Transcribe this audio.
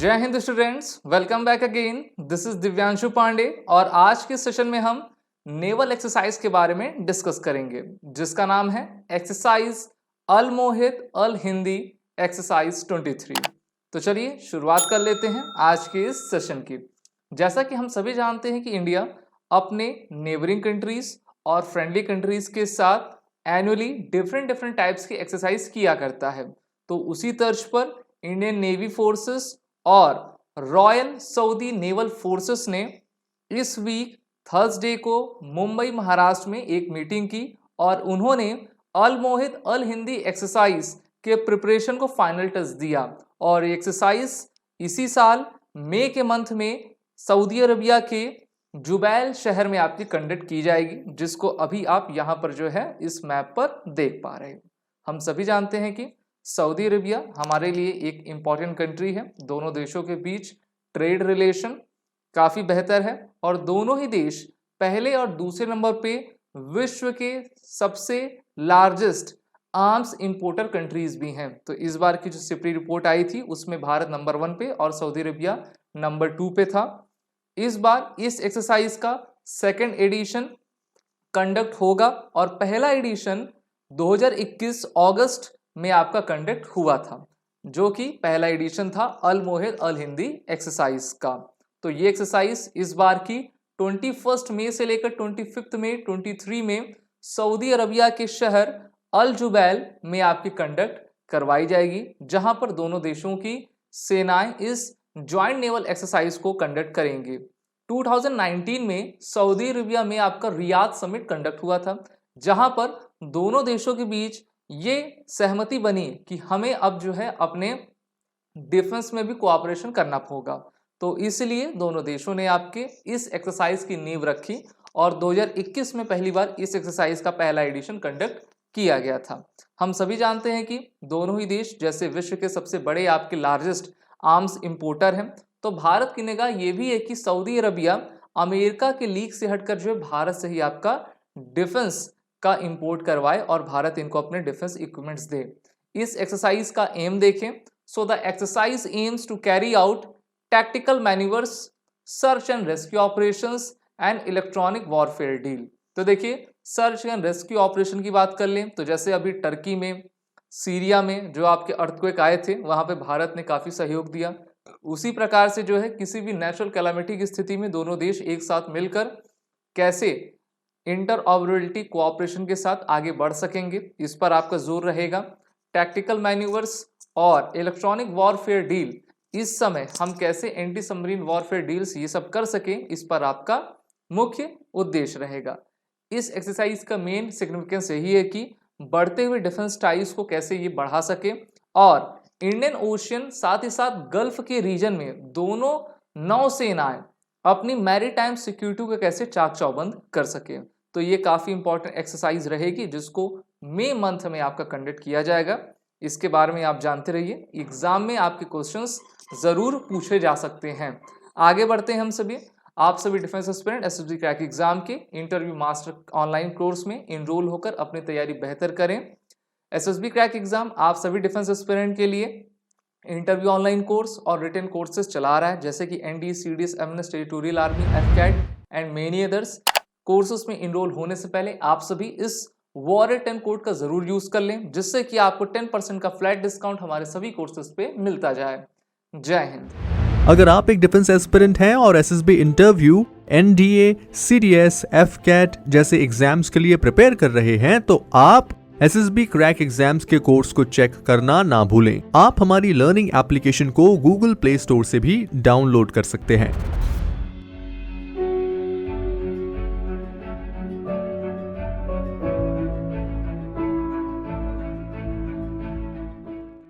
जय हिंद students, welcome back again. This is Divyanshu Pandey और आज के सेशन में हम नेवल एक्सरसाइज के बारे में डिस्कस करेंगे जिसका नाम है एक्सरसाइज अल मोहित अल हिंदी एक्सरसाइज 23। तो चलिए शुरुआत कर लेते हैं आज के इस सेशन की। जैसा कि हम सभी जानते हैं कि इंडिया अपने नेबरिंग कंट्रीज और फ्रेंडली कंट्रीज के साथ एनुअली डिफरेंट टाइप्स की एक्सरसाइज किया करता है। तो उसी तर्ज पर इंडियन नेवी फोर्सेस और रॉयल सऊदी नेवल फोर्सेस ने इस वीक थर्सडे को मुंबई महाराष्ट्र में एक मीटिंग की और उन्होंने अल मोहित अल हिंदी एक्सरसाइज के प्रिपरेशन को फाइनल टच दिया। और ये एक्सरसाइज इसी साल मई के मंथ में सऊदी अरबिया के जुबैल शहर में आपकी कंडक्ट की जाएगी, जिसको अभी आप यहाँ पर जो है इस मैप पर देख पा रहे हैं। हम सभी जानते हैं कि सऊदी अरबिया हमारे लिए एक इम्पॉर्टेंट कंट्री है। दोनों देशों के बीच ट्रेड रिलेशन काफ़ी बेहतर है और दोनों ही देश पहले और दूसरे नंबर पे विश्व के सबसे लार्जेस्ट आर्म्स इंपोर्टर कंट्रीज भी हैं। तो इस बार की जो सिपरी रिपोर्ट आई थी उसमें भारत नंबर 1 पे और सऊदी अरबिया नंबर 2 पे था। इस बार इस एक्सरसाइज का सेकेंड एडिशन कंडक्ट होगा और पहला एडिशन 2021 अगस्त में आपका कंडक्ट हुआ था, जो कि पहला एडिशन था अल मोहित अल हिंदी एक्सरसाइज का। तो ये एक्सरसाइज इस बार की 21 मई से लेकर 25 मई 23 में सऊदी अरबिया के शहर अल जुबैल में आपकी कंडक्ट करवाई जाएगी, जहां पर दोनों देशों की सेनाएं इस ज्वाइंट नेवल एक्सरसाइज को कंडक्ट करेंगे। 2019 में सऊदी अरबिया में आपका रियाद समिट कंडक्ट हुआ था, जहां पर दोनों देशों के बीच ये सहमति बनी कि हमें अब जो है अपने डिफेंस में भी कोऑपरेशन करना होगा। तो इसलिए दोनों देशों ने आपके इस एक्सरसाइज की नींव रखी और 2021 में पहली बार इस एक्सरसाइज का पहला एडिशन कंडक्ट किया गया था। हम सभी जानते हैं कि दोनों ही देश जैसे विश्व के सबसे बड़े आपके लार्जेस्ट आर्म्स इंपोर्टर हैं, तो भारत की निगाह ये भी है कि सऊदी अरबिया अमेरिका के लीग से हटकर जो है भारत से ही आपका डिफेंस का इंपोर्ट करवाए और भारत इनको अपने डिफेंस इक्विपमेंट्स दे। इस एक्सरसाइज का एम देखें। So the exercise aims to carry out tactical manoeuvres, search and rescue operations and electronic warfare deal. तो देखिए, सर्च एंड रेस्क्यू ऑपरेशन की बात कर लें तो जैसे अभी टर्की में, सीरिया में जो आपके अर्थक्वेक आए थे वहां पे भारत ने काफी सहयोग दिया। उसी प्रकार से जो है किसी भी नेचुरल कैलामिटी की स्थिति में दोनों देश एक साथ मिलकर कैसे इंटरऑपरेबिलिटी कोऑपरेशन के साथ आगे बढ़ सकेंगे, इस पर आपका जोर रहेगा। टैक्टिकल मैन्यूवर्स और इलेक्ट्रॉनिक वॉरफेयर डील, इस समय हम कैसे एंटी सबमरीन वॉरफेयर डील्स ये सब कर सकें, इस पर आपका मुख्य उद्देश्य रहेगा। इस एक्सरसाइज का मेन सिग्निफिकेंस यही है कि बढ़ते हुए डिफेंस टाइज को कैसे ये बढ़ा सके और इंडियन ओशियन साथ ही साथ गल्फ के रीजन में दोनों नौसेनाएं अपनी मैरीटाइम सिक्योरिटी को कैसे चाक चौबंद कर सके। तो ये काफी इंपॉर्टेंट एक्सरसाइज रहेगी जिसको मई मंथ में आपका कंडक्ट किया जाएगा। इसके बारे में आप जानते रहिए, एग्जाम में आपके क्वेश्चंस जरूर पूछे जा सकते हैं। आगे बढ़ते हैं हम सभी। आप सभी defence aspirant SSB crack exam के इंटरव्यू मास्टर ऑनलाइन कोर्स में इनरोल होकर अपनी तैयारी बेहतर करें। एसएसबी क्रैक एग्जाम आप सभी डिफेंस एस्पिरेंट के लिए इंटरव्यू ऑनलाइन कोर्स और रिटन कोर्सेज चला रहा है, जैसे कि ND, CDS, MNS, territorial army, AFCAT and many others. Courses में इनरोल होने से पहले आप सभी इस वॉरियर 10 कोड का जरूर यूज कर लें, जिससे कि आपको 10% का फ्लैट डिस्काउंट हमारे सभी कोर्सेज पे मिलता जाए। जय हिंद। अगर आप एक डिफेंस एस्पिरेंट हैं और SSB interview, NDA, CDS, AFCAT जैसे एग्जाम्स के लिए प्रिपेयर कर रहे हैं, तो आप एसएसबी क्रैक एग्जाम्स के कोर्स को चेक करना ना भूलें। आप हमारी लर्निंग एप्लीकेशन को गूगल प्ले स्टोर से भी डाउनलोड कर सकते हैं।